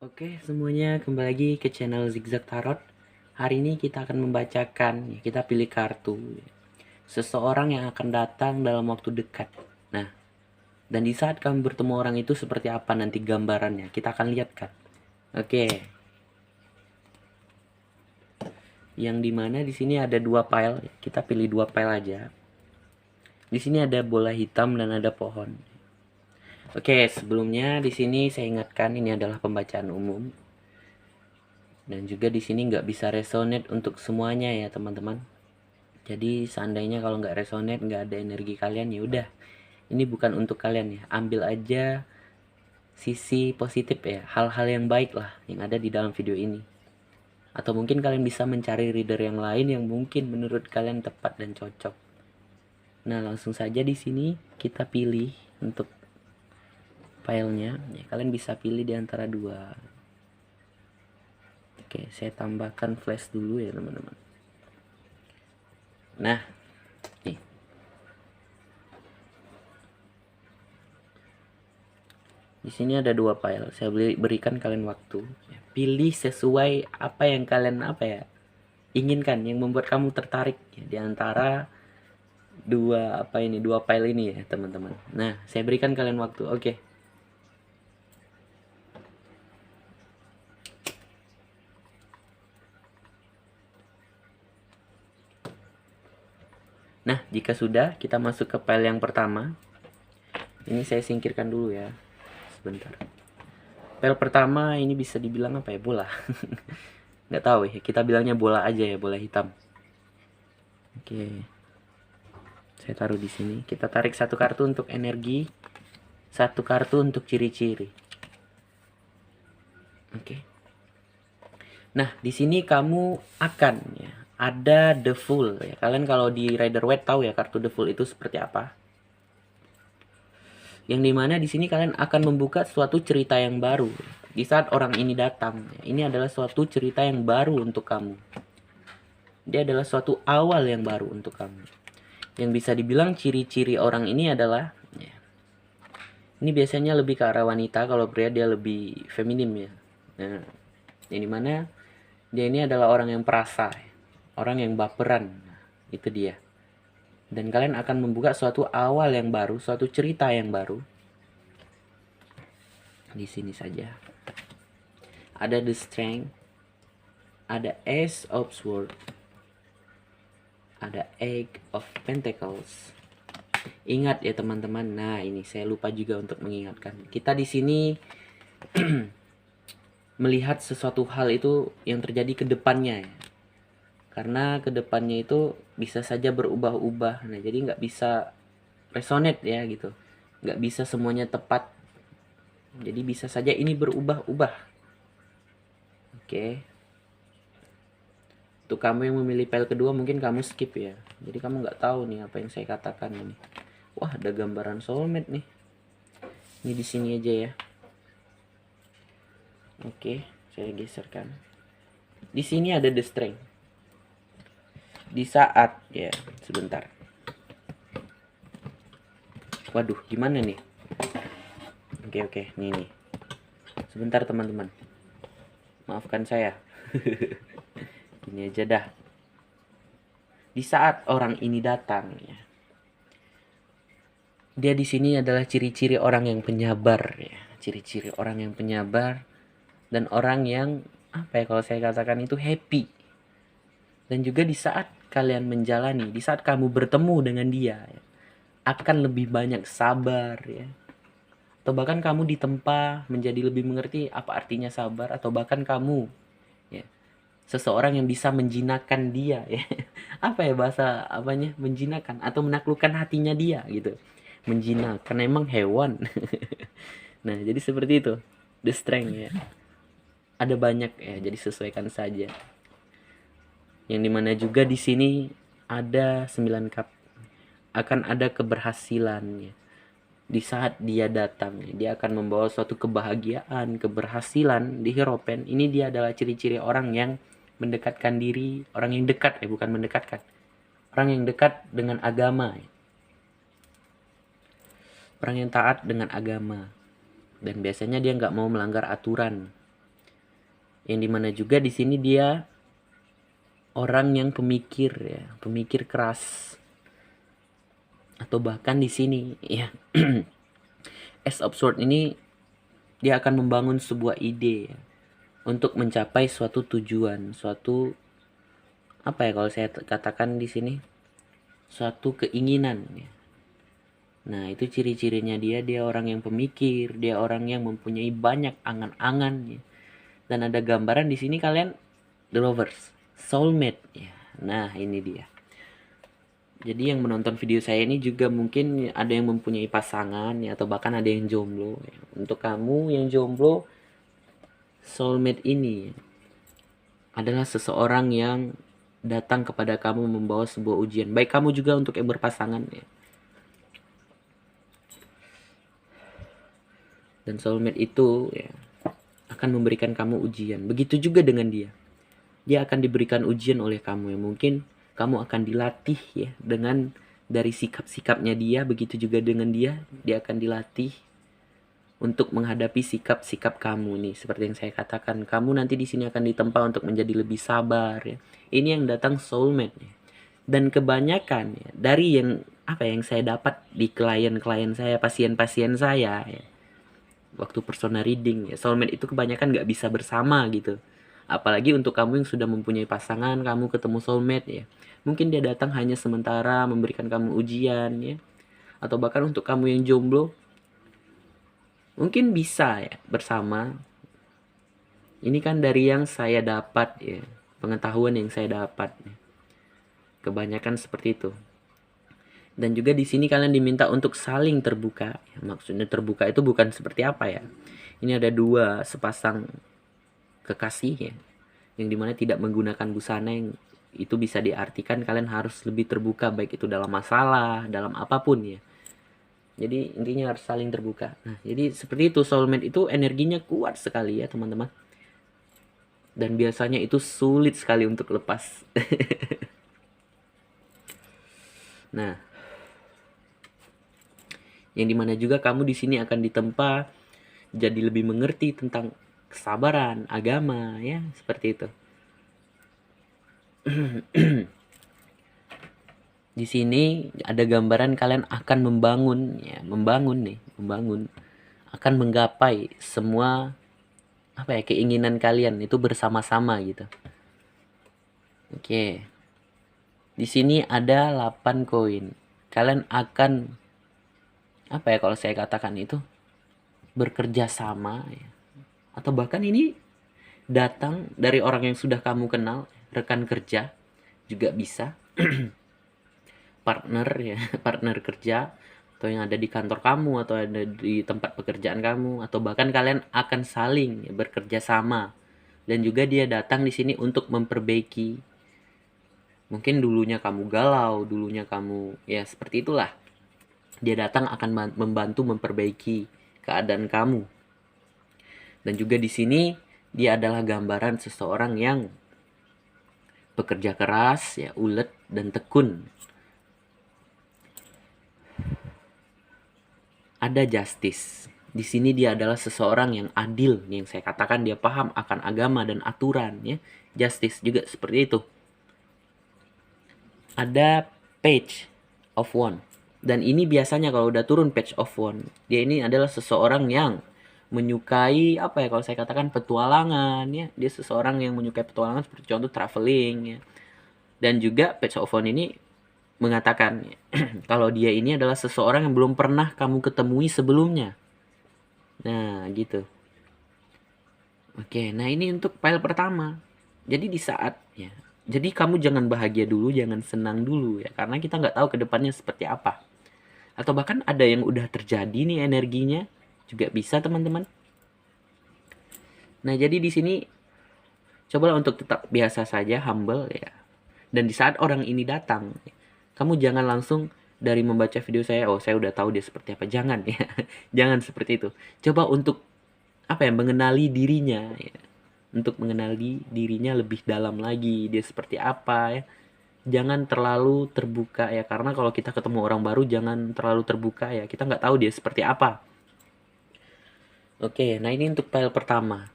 Oke, semuanya kembali lagi ke channel Zigzag Tarot. Hari ini kita akan membacakan, kita pilih kartu seseorang yang akan datang dalam waktu dekat. Nah, dan di saat kamu bertemu orang itu seperti apa nanti gambarannya, kita akan lihat kan. Oke, yang dimana di sini ada dua pile, kita pilih dua pile aja. Di sini ada bola hitam dan ada pohon. Oke, sebelumnya di sini saya ingatkan ini adalah pembacaan umum. Dan juga di sini nggak bisa resonate untuk semuanya ya teman-teman. Jadi seandainya kalau nggak resonate, nggak ada energi kalian, ya udah, ini bukan untuk kalian ya. Ambil aja sisi positif ya, hal-hal yang baik lah yang ada di dalam video ini. Atau mungkin kalian bisa mencari reader yang lain yang mungkin menurut kalian tepat dan cocok. Nah, langsung saja di sini kita pilih untuk filenya. Ya, kalian bisa pilih di antara dua. Oke, saya tambahkan flash dulu ya teman-teman. Nah, nih. Di sini ada dua file. Saya berikan kalian waktu. Pilih sesuai apa yang kalian inginkan, yang membuat kamu tertarik ya, di antara dua file ini ya teman-teman. Nah, saya berikan kalian waktu. Oke. Nah, jika sudah, kita masuk ke file yang pertama. Ini saya singkirkan dulu ya. Sebentar. File pertama ini bisa dibilang apa ya? Bola. Nggak tahu ya. Kita bilangnya bola aja ya, bola hitam. Oke. Saya taruh di sini. Kita tarik satu kartu untuk energi, satu kartu untuk ciri-ciri. Oke. Nah, di sini kamu akan ya ada The Fool ya. Kalian kalau di Rider Waite tahu ya kartu The Fool itu seperti apa. Yang dimana di sini kalian akan membuka suatu cerita yang baru di saat orang ini datang. Ini adalah suatu cerita yang baru untuk kamu. Dia adalah suatu awal yang baru untuk kamu. Yang bisa dibilang ciri-ciri orang ini adalah ya, ini biasanya lebih ke arah wanita, kalau pria dia lebih feminim ya. Nah, yang dimana dia ini adalah orang yang perasa, orang yang baperan. Nah, itu dia. Dan kalian akan membuka suatu awal yang baru, suatu cerita yang baru. Di sini saja. Ada The Strength, ada Ace of Swords, ada Eight of Pentacles. Ingat ya teman-teman. Nah, ini saya lupa juga untuk mengingatkan. Kita di sini melihat sesuatu hal itu yang terjadi ke depannya ya. Karena ke depannya itu bisa saja berubah-ubah. Nah, jadi nggak bisa resonate ya gitu. Nggak bisa semuanya tepat. Jadi bisa saja ini berubah-ubah. Oke. Untuk kamu yang memilih file kedua mungkin kamu skip ya. Jadi kamu nggak tahu nih apa yang saya katakan ini. Wah, ada gambaran soulmate nih. Ini di sini aja ya. Oke, saya geserkan. Di sini ada The Strength. Di saat ya, sebentar. Waduh, gimana nih? Oke, nih. Sebentar teman-teman. Maafkan saya. Gini aja dah. Di saat orang ini datang ya. Dia di sini adalah ciri-ciri orang yang penyabar ya. Ciri-ciri orang yang penyabar dan orang yang kalau saya katakan itu happy. Dan juga di saat kalian menjalani, di saat kamu bertemu dengan dia ya, akan lebih banyak sabar ya. Atau bahkan kamu ditempa menjadi lebih mengerti apa artinya sabar, atau bahkan kamu ya seseorang yang bisa menjinakkan dia ya. Apa ya bahasa apanya? Menjinakkan atau menaklukkan hatinya dia gitu. Menjinak karena emang hewan. Nah, jadi seperti itu. The Strength ya. Ada banyak ya, jadi sesuaikan saja. Yang dimana juga di sini ada 9 cup. Akan ada keberhasilannya. Di saat dia datang, dia akan membawa suatu kebahagiaan, keberhasilan di Hierophant. Ini dia adalah ciri-ciri orang yang mendekatkan diri, orang yang dekat bukan mendekatkan. Orang yang dekat dengan agama. Orang yang taat dengan agama. Dan biasanya dia nggak mau melanggar aturan. Yang dimana juga di sini dia orang yang pemikir ya, pemikir keras. Atau bahkan di sini ya Ace of Swords ini dia akan membangun sebuah ide ya, untuk mencapai suatu tujuan, suatu apa ya kalau saya katakan di sini, suatu keinginan ya. Nah, itu ciri-cirinya dia orang yang pemikir, dia orang yang mempunyai banyak angan-angan ya. Dan ada gambaran di sini kalian the lovers, soulmate ya. Nah, ini dia. Jadi yang menonton video saya ini juga mungkin ada yang mempunyai pasangan ya, atau bahkan ada yang jomblo ya. Untuk kamu yang jomblo, soulmate ini adalah seseorang yang datang kepada kamu membawa sebuah ujian. Baik kamu juga untuk yang berpasangan ya. Dan soulmate itu ya akan memberikan kamu ujian. Begitu juga dengan dia. Dia akan diberikan ujian oleh kamu, yang mungkin kamu akan dilatih ya dengan dari sikap-sikapnya dia. Begitu juga dengan dia akan dilatih untuk menghadapi sikap-sikap kamu nih. Seperti yang saya katakan, kamu nanti di sini akan ditempa untuk menjadi lebih sabar ya. Ini yang datang soulmate ya. Dan kebanyakan ya, dari yang apa yang saya dapat di klien-klien saya, pasien-pasien saya ya, waktu personal reading ya, soulmate itu kebanyakan nggak bisa bersama gitu. Apalagi untuk kamu yang sudah mempunyai pasangan, kamu ketemu soulmate ya, mungkin dia datang hanya sementara memberikan kamu ujian ya. Atau bahkan untuk kamu yang jomblo, mungkin bisa ya bersama. Ini kan dari yang saya dapat ya, pengetahuan yang saya dapat ya. Kebanyakan seperti itu. Dan juga di sini kalian diminta untuk saling terbuka. Ya, maksudnya terbuka itu bukan seperti apa ya. Ini ada dua sepasang kekasih ya, yang dimana tidak menggunakan busana, yang itu bisa diartikan kalian harus lebih terbuka, baik itu dalam masalah, dalam apapun ya. Jadi intinya harus saling terbuka. Nah, jadi seperti itu, soulmate itu energinya kuat sekali ya teman-teman. Dan biasanya itu sulit sekali untuk lepas. Nah, yang dimana juga kamu di sini akan ditempa jadi lebih mengerti tentang kesabaran, agama ya, seperti itu. Di sini ada gambaran kalian akan membangun ya, membangun akan menggapai semua apa ya, keinginan kalian itu bersama-sama gitu. Oke. Di sini ada 8 koin. Kalian akan apa ya kalau saya katakan itu bekerja sama ya. Atau bahkan ini datang dari orang yang sudah kamu kenal, rekan kerja juga bisa. Partner ya, partner kerja, atau yang ada di kantor kamu, atau ada di tempat pekerjaan kamu, atau bahkan kalian akan saling ya, bekerja sama. Dan juga dia datang di sini untuk memperbaiki. Mungkin dulunya kamu galau, dulunya kamu ya seperti itulah. Dia datang akan membantu memperbaiki keadaan kamu. Dan juga di sini dia adalah gambaran seseorang yang bekerja keras ya, ulet dan tekun. Ada justice. Di sini dia adalah seseorang yang adil, yang saya katakan dia paham akan agama dan aturan ya. Justice juga seperti itu. Ada page of one. Dan ini biasanya kalau udah turun page of one, dia ini adalah seseorang yang menyukai apa ya kalau saya katakan petualangan ya. Dia seseorang yang menyukai petualangan, seperti contoh traveling ya. Dan juga page of one ini mengatakan kalau dia ini adalah seseorang yang belum pernah kamu ketemui sebelumnya. Nah, gitu. Oke, nah ini untuk file pertama. Jadi di saat ya, jadi kamu jangan bahagia dulu, jangan senang dulu ya, karena kita nggak tahu ke depannya seperti apa. Atau bahkan ada yang udah terjadi nih energinya, juga bisa teman-teman. Nah, jadi di sini cobalah untuk tetap biasa saja, humble ya. Dan di saat orang ini datang, kamu jangan langsung dari membaca video saya, oh saya udah tahu dia seperti apa. Jangan ya. Jangan seperti itu. Coba untuk apa ya, mengenali dirinya ya. Untuk mengenali dirinya lebih dalam lagi, dia seperti apa ya. Jangan terlalu terbuka ya, karena kalau kita ketemu orang baru jangan terlalu terbuka ya. Kita nggak tahu dia seperti apa. Oke, nah ini untuk file pertama.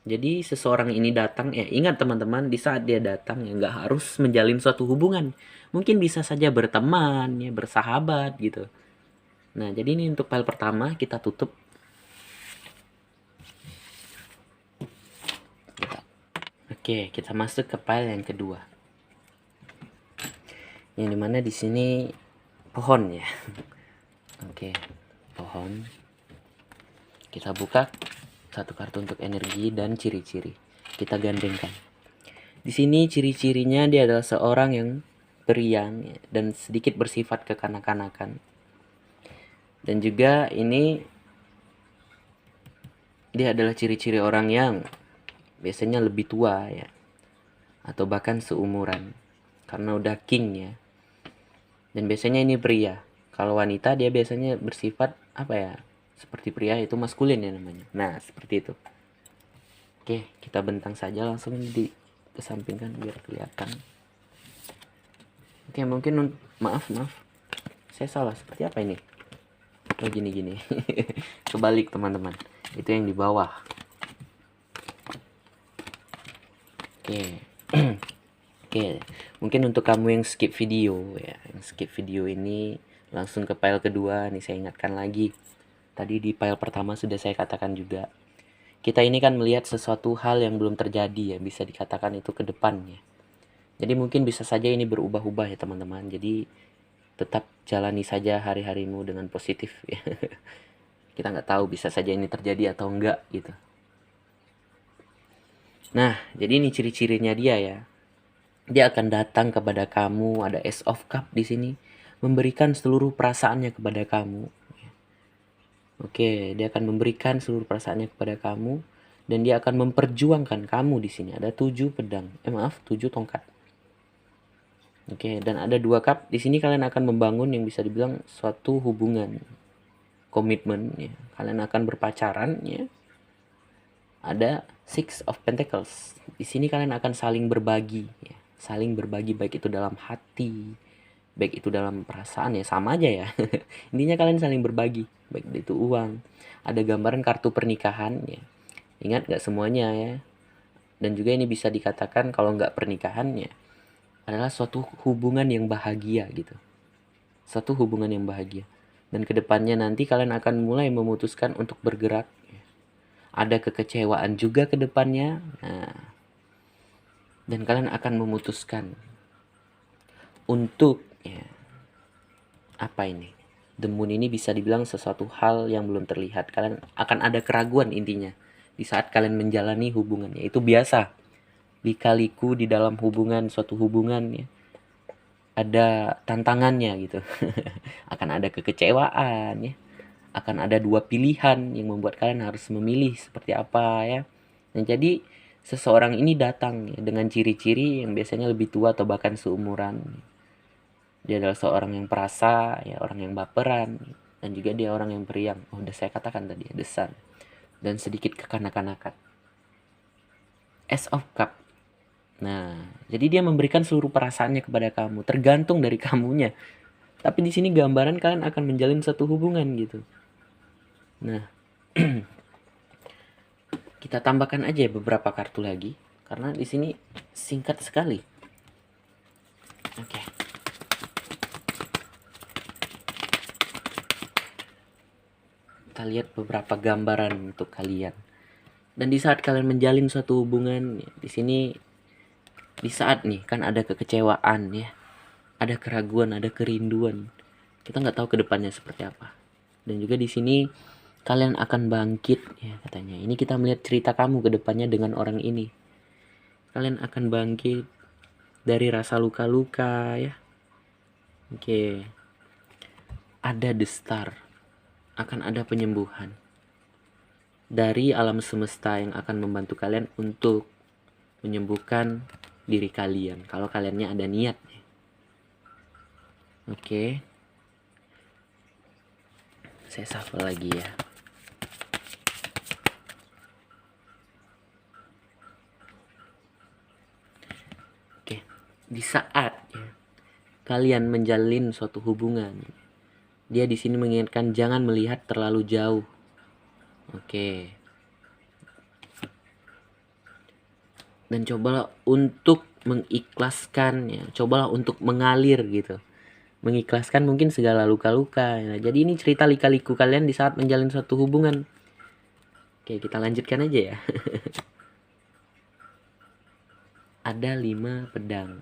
Jadi seseorang ini datang, ya ingat teman-teman, di saat dia datang ya nggak harus menjalin suatu hubungan. Mungkin bisa saja berteman, ya bersahabat gitu. Nah, jadi ini untuk file pertama kita tutup. Oke, kita masuk ke file yang kedua. Yang dimana di sini pohon ya. Oke, pohon. Kita buka satu kartu untuk energi dan ciri-ciri. Kita gandengkan. Di sini ciri-cirinya dia adalah seorang yang periang ya, dan sedikit bersifat kekanak-kanakan. Dan juga ini dia adalah ciri-ciri orang yang biasanya lebih tua ya, atau bahkan seumuran karena udah king ya. Dan biasanya ini pria. Kalau wanita dia biasanya bersifat apa ya, seperti pria, itu maskulin ya namanya. Nah seperti itu. Oke, kita bentang saja langsung dikesampingkan biar kelihatan. Oke, mungkin maaf saya salah, seperti apa ini? Oh gini kebalik teman-teman, itu yang di bawah. Oke. Oke, mungkin untuk kamu yang skip video ya, yang skip video ini langsung ke file kedua nih, saya ingatkan lagi. Tadi di file pertama sudah saya katakan juga. Kita ini kan melihat sesuatu hal yang belum terjadi ya, bisa dikatakan itu ke depannya. Jadi mungkin bisa saja ini berubah-ubah ya teman-teman. Jadi tetap jalani saja hari-harimu dengan positif ya. Kita nggak tahu, bisa saja ini terjadi atau enggak gitu. Nah, jadi ini ciri-cirinya dia ya. Dia akan datang kepada kamu, ada Ace of Cup di sini, memberikan seluruh perasaannya kepada kamu. Oke, dia akan memberikan seluruh perasaannya kepada kamu dan dia akan memperjuangkan kamu di sini. Ada 7 pedang. 7 tongkat. Oke, dan ada 2 cup. Di sini kalian akan membangun yang bisa dibilang suatu hubungan, komitmen ya. Kalian akan berpacaran ya. Ada Six of Pentacles. Di sini kalian akan saling berbagi ya. Saling berbagi, baik itu dalam hati, baik itu dalam perasaan ya, sama aja ya. Intinya kalian saling berbagi, baik itu uang. Ada gambaran kartu pernikahan ya. Ingat gak semuanya ya. Dan juga ini bisa dikatakan kalau nggak pernikahan ya, adalah suatu hubungan yang bahagia gitu. Suatu hubungan yang bahagia. Dan kedepannya nanti kalian akan mulai memutuskan untuk bergerak. Ada kekecewaan juga ke depannya. Nah, dan kalian akan memutuskan untuk ya, apa ini? The Moon ini bisa dibilang sesuatu hal yang belum terlihat. Kalian akan ada keraguan intinya di saat kalian menjalani hubungannya. Itu biasa. Lika-liku di dalam hubungan, suatu hubungan ya, ada tantangannya gitu. Akan ada kekecewaan ya. Akan ada 2 pilihan yang membuat kalian harus memilih seperti apa ya. Dan jadi seseorang ini datang ya, dengan ciri-ciri yang biasanya lebih tua atau bahkan seumuran. Dia adalah seorang yang perasa ya, orang yang baperan, dan juga dia orang yang periang. Oh, udah saya katakan tadi ya, The Sun. Dan sedikit kekanak-kanakan. Ace of Cup. Nah, jadi dia memberikan seluruh perasaannya kepada kamu, tergantung dari kamunya. Tapi di sini gambaran kalian akan menjalin satu hubungan gitu. Nah, kita tambahkan aja beberapa kartu lagi karena di sini singkat sekali. Oke. Kita lihat beberapa gambaran untuk kalian. Dan di saat kalian menjalin suatu hubungan, di sini di saat nih kan ada kekecewaan ya, ada keraguan, ada kerinduan. Kita nggak tahu kedepannya seperti apa. Dan juga di sini kalian akan bangkit ya katanya. Ini kita melihat cerita kamu kedepannya dengan orang ini. Kalian akan bangkit dari rasa luka-luka ya. Oke. Ada the star. Akan ada penyembuhan dari alam semesta yang akan membantu kalian untuk menyembuhkan diri kalian kalau kaliannya ada niat. Oke. Saya shuffle lagi ya. Oke. Di saat ya, kalian menjalin suatu hubungan, dia di sini mengingatkan jangan melihat terlalu jauh. Oke. Dan cobalah untuk mengikhlaskan ya, cobalah untuk mengalir gitu. Mengikhlaskan mungkin segala luka-luka ya. Jadi ini cerita lika-liku kalian di saat menjalin suatu hubungan. Oke, kita lanjutkan aja ya. Ada 5 pedang.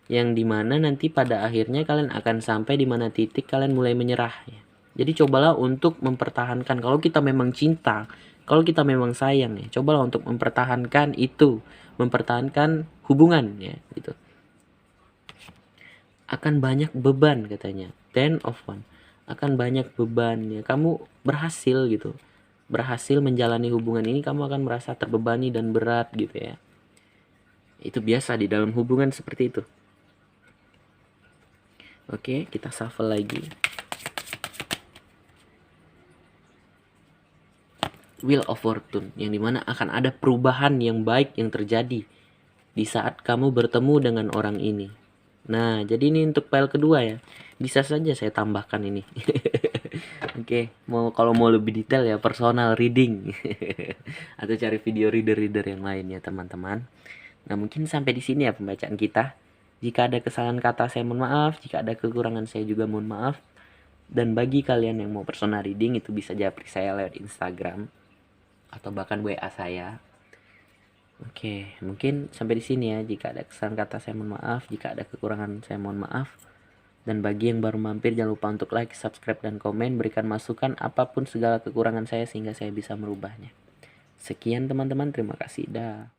Yang dimana nanti pada akhirnya kalian akan sampai di mana titik kalian mulai menyerah ya. Jadi cobalah untuk mempertahankan, kalau kita memang cinta, kalau kita memang sayang ya, cobalah untuk mempertahankan itu, mempertahankan hubungan ya gitu. Akan banyak beban katanya, 10 of one, akan banyak beban ya. Kamu berhasil gitu, berhasil menjalani hubungan ini, kamu akan merasa terbebani dan berat gitu ya. Itu biasa di dalam hubungan seperti itu. Oke, kita shuffle lagi. Wheel of Fortune, yang dimana akan ada perubahan yang baik yang terjadi di saat kamu bertemu dengan orang ini. Nah, jadi ini untuk file kedua ya. Bisa saja saya tambahkan ini. Oke, kalau mau lebih detail ya personal reading atau cari video reader yang lain ya teman-teman. Nah, mungkin sampai di sini ya pembacaan kita. Jika ada kesalahan kata saya mohon maaf, jika ada kekurangan saya juga mohon maaf. Dan bagi kalian yang mau personal reading itu bisa japri saya lewat Instagram atau bahkan WA saya. Oke, mungkin sampai di sini ya. Jika ada kesalahan kata saya mohon maaf, jika ada kekurangan saya mohon maaf. Dan bagi yang baru mampir jangan lupa untuk like, subscribe, dan komen, berikan masukan apapun segala kekurangan saya sehingga saya bisa merubahnya. Sekian teman-teman, terima kasih. Dah.